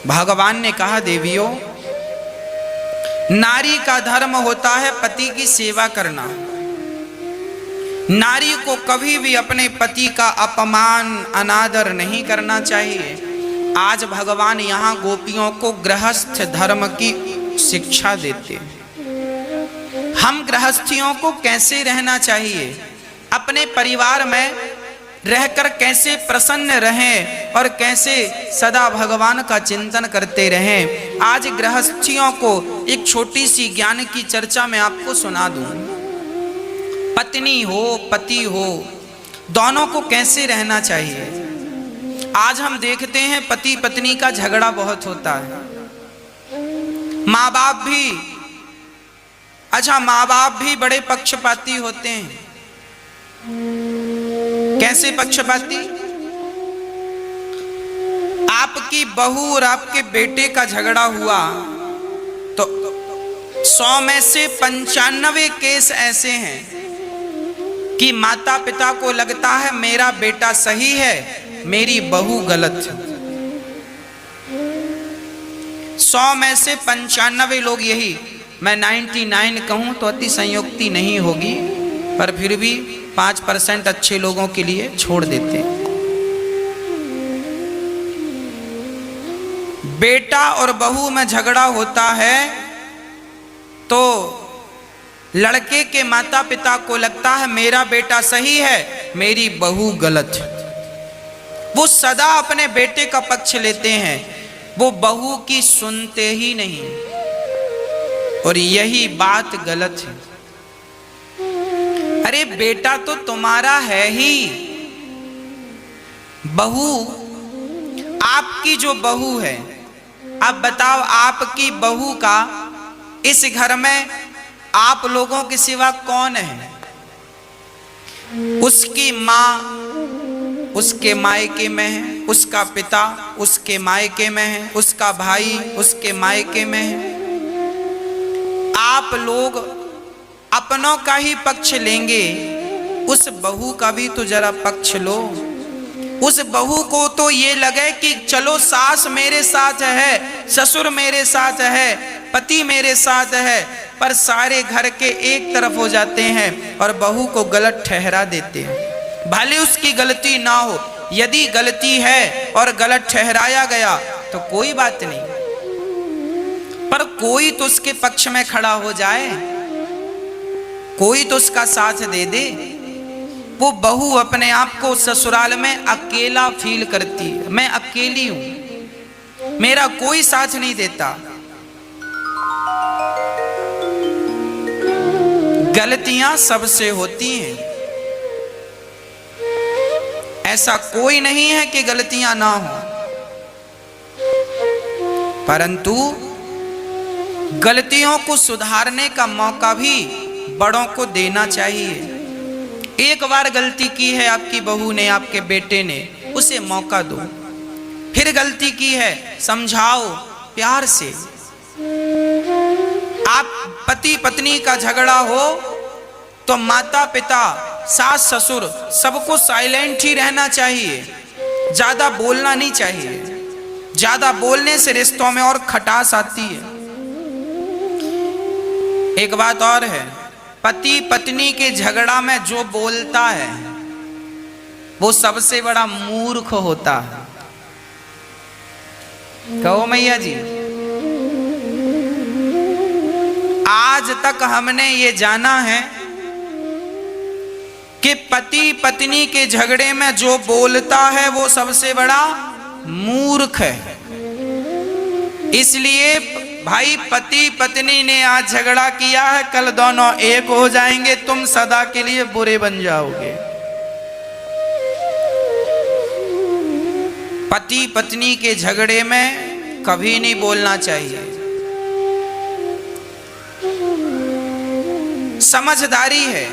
भगवान ने कहा, देवियों, नारी का धर्म होता है पति की सेवा करना। नारी को कभी भी अपने पति का अपमान अनादर नहीं करना चाहिए। आज भगवान यहाँ गोपियों को गृहस्थ धर्म की शिक्षा देते हैं। हम गृहस्थियों को कैसे रहना चाहिए, अपने परिवार में रहकर कैसे प्रसन्न रहें और कैसे सदा भगवान का चिंतन करते रहें। आज गृहस्थियों को एक छोटी सी ज्ञान की चर्चा मैं आपको सुना दूं। पत्नी हो पति हो, दोनों को कैसे रहना चाहिए। आज हम देखते हैं पति पत्नी का झगड़ा बहुत होता है। माँ बाप भी बड़े पक्षपाती होते हैं। कैसे पक्षपाती? आपकी बहू और आपके बेटे का झगड़ा हुआ तो 100 में से 95 केस ऐसे हैं कि माता पिता को लगता है मेरा बेटा सही है, मेरी बहू गलत है। 100 में से 95 लोग यही, मैं 99 कहूं तो अति संयुक्ति नहीं होगी, पर फिर भी 5% अच्छे लोगों के लिए छोड़ देते हैं। बेटा और बहू में झगड़ा होता है तो लड़के के माता पिता को लगता है मेरा बेटा सही है, मेरी बहू गलत है। वो सदा अपने बेटे का पक्ष लेते हैं, वो बहू की सुनते ही नहीं, और यही बात गलत है। अरे बेटा तो तुम्हारा है ही, बहू आपकी जो बहू है, अब बताओ आपकी बहू का इस घर में आप लोगों के सिवा कौन है? उसकी माँ उसके मायके में है, उसका पिता उसके मायके में है, उसका भाई उसके मायके में है। आप लोग अपनों का ही पक्ष लेंगे, उस बहू का भी तो जरा पक्ष लो। उस बहू को तो ये लगे कि चलो सास मेरे साथ है, ससुर मेरे साथ है, पति मेरे साथ है, पर सारे घर के एक तरफ हो जाते हैं और बहू को गलत ठहरा देते हैं। भले उसकी गलती ना हो, यदि गलती है और गलत ठहराया गया तो कोई बात नहीं, पर कोई तो उसके पक्ष में खड़ा हो जाए, कोई तो उसका साथ दे दे। वो बहू अपने आप को ससुराल में अकेला फील करती है, मैं अकेली हूं, मेरा कोई साथ नहीं देता। गलतियां सबसे होती हैं, ऐसा कोई नहीं है कि गलतियां ना हो, परंतु गलतियों को सुधारने का मौका भी बड़ों को देना चाहिए। एक बार गलती की है आपकी बहू ने, आपके बेटे ने, उसे मौका दो। फिर गलती की है, समझाओ प्यार से। आप पति पत्नी का झगड़ा हो तो माता पिता सास ससुर सबको साइलेंट ही रहना चाहिए, ज्यादा बोलना नहीं चाहिए। ज्यादा बोलने से रिश्तों में और खटास आती है। एक बात और है, पति पत्नी के झगड़ा में जो बोलता है वो सबसे बड़ा मूर्ख होता है। कहो मैया जी, आज तक हमने ये जाना है कि पति पत्नी के झगड़े में जो बोलता है वो सबसे बड़ा मूर्ख है। इसलिए भाई, पति पत्नी ने आज झगड़ा किया है, कल दोनों एक हो जाएंगे, तुम सदा के लिए बुरे बन जाओगे। पति पत्नी के झगड़े में कभी नहीं बोलना चाहिए। समझदारी है,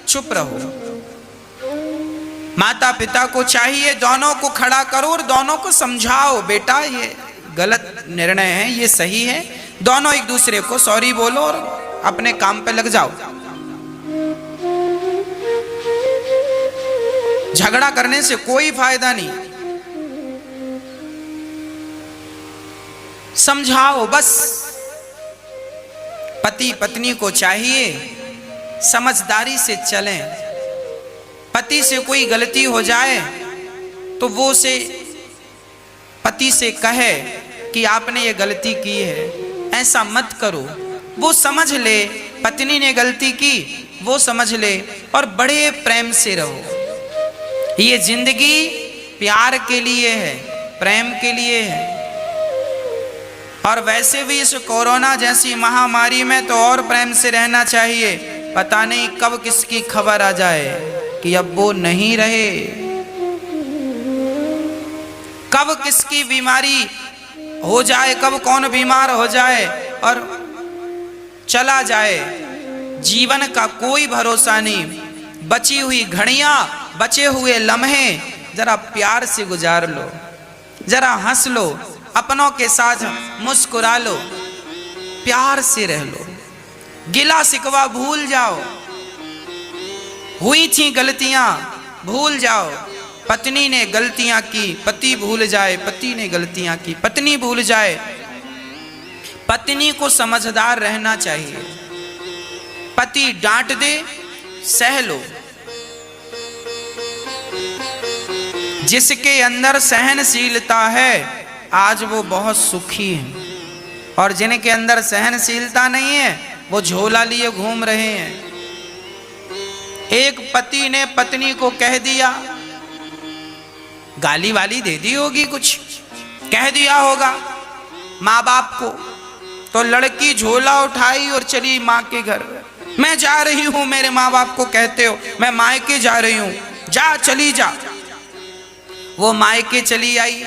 चुप रहो। माता पिता को चाहिए दोनों को खड़ा करो और दोनों को समझाओ, बेटा ये गलत निर्णय है, ये सही है। दोनों एक दूसरे को सॉरी बोलो और अपने काम पे लग जाओ। झगड़ा करने से कोई फायदा नहीं। समझाओ बस। पति पत्नी को चाहिए समझदारी से चलें। पति से कोई गलती हो जाए तो वो से पति से कहे कि आपने ये गलती की है, ऐसा मत करो। वो समझ ले पत्नी ने गलती की, वो समझ ले, और बड़े प्रेम से रहो। ये जिंदगी प्यार के लिए है, प्रेम के लिए है। और वैसे भी इस कोरोना जैसी महामारी में तो और प्रेम से रहना चाहिए। पता नहीं कब किसकी खबर आ जाए कि अब वो नहीं रहे, कब किसकी बीमारी हो जाए, कब कौन बीमार हो जाए और चला जाए। जीवन का कोई भरोसा नहीं। बची हुई घड़ियां, बचे हुए लम्हे जरा प्यार से गुजार लो, जरा हंस लो, अपनों के साथ मुस्कुरा लो, प्यार से रह लो, गिला शिकवा भूल जाओ, हुई थी गलतियां भूल जाओ। पत्नी ने गलतियां की, पति भूल जाए, पति ने गलतियां की, पत्नी भूल जाए। पत्नी को समझदार रहना चाहिए। पति डांट दे, सह लो। जिसके अंदर सहनशीलता है आज वो बहुत सुखी है, और जिनके अंदर सहनशीलता नहीं है वो झोला लिए घूम रहे हैं। एक पति ने पत्नी को कह दिया, गाली वाली दे दी होगी, कुछ कह दिया होगा माँ बाप को, तो लड़की झोला उठाई और चली माँ के घर। मैं जा रही हूं, मेरे माँ बाप को कहते हो मैं मायके जा रही हूं, जा चली जा। वो मायके चली आई,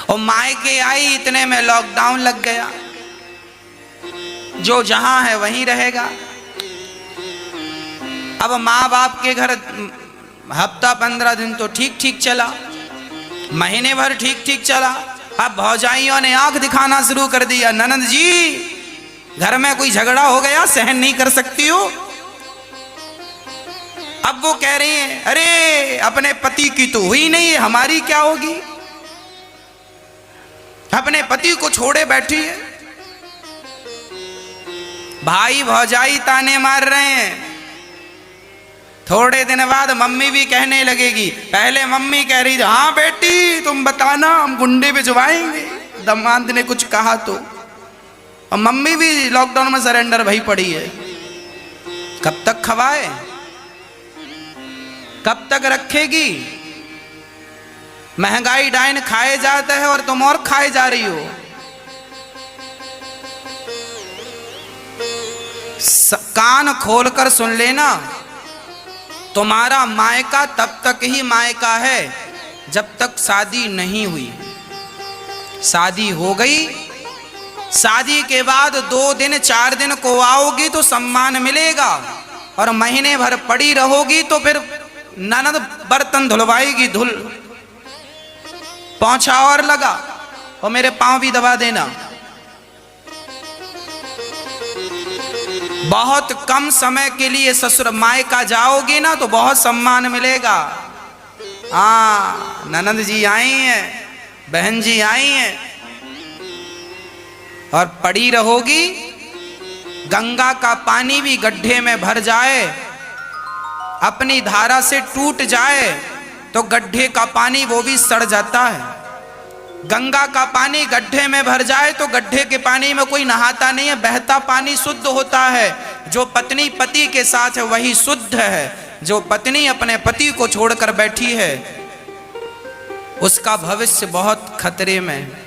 और मायके आई इतने में लॉकडाउन लग गया। जो जहां है वहीं रहेगा। अब माँ बाप के घर हफ्ता 15 दिन तो ठीक ठीक चला, महीने भर ठीक ठीक चला। अब भौजाइयों ने आंख दिखाना शुरू कर दिया, ननद जी घर में कोई झगड़ा हो गया, सहन नहीं कर सकती हो। अब वो कह रही है अरे अपने पति की तो हुई नहीं है, हमारी क्या होगी। अपने पति को छोड़े बैठी है। भाई भौजाई ताने मार रहे हैं। थोड़े दिन बाद मम्मी भी कहने लगेगी। पहले मम्मी कह रही हाँ बेटी तुम बताना, हम गुंडे भिजवाएंगे, दामाद ने कुछ कहा तो। और मम्मी भी लॉकडाउन में सरेंडर भई पड़ी है। कब तक खवाए, कब तक रखेगी। महंगाई डाइन खाए जाता है और तुम और खाए जा रही हो। कान खोलकर सुन लेना, तुम्हारा मायका तब तक ही मायका है जब तक शादी नहीं हुई। शादी हो गई, शादी के बाद 2 दिन 4 दिन को आओगी तो सम्मान मिलेगा, और महीने भर पड़ी रहोगी तो फिर ननद बर्तन धुलवाएगी। धुल पोंछा और लगा, और मेरे पांव भी दबा देना। बहुत कम समय के लिए ससुर मायका जाओगी ना तो बहुत सम्मान मिलेगा। हाँ ननद जी आई हैं, बहन जी आई हैं, और पड़ी रहोगी। गंगा का पानी भी गड्ढे में भर जाए, अपनी धारा से टूट जाए तो गड्ढे का पानी वो भी सड़ जाता है। गंगा का पानी गड्ढे में भर जाए तो गड्ढे के पानी में कोई नहाता नहीं है, बहता पानी शुद्ध होता है। जो पत्नी पति के साथ है वही शुद्ध है। जो पत्नी अपने पति को छोड़कर बैठी है उसका भविष्य बहुत खतरे में है।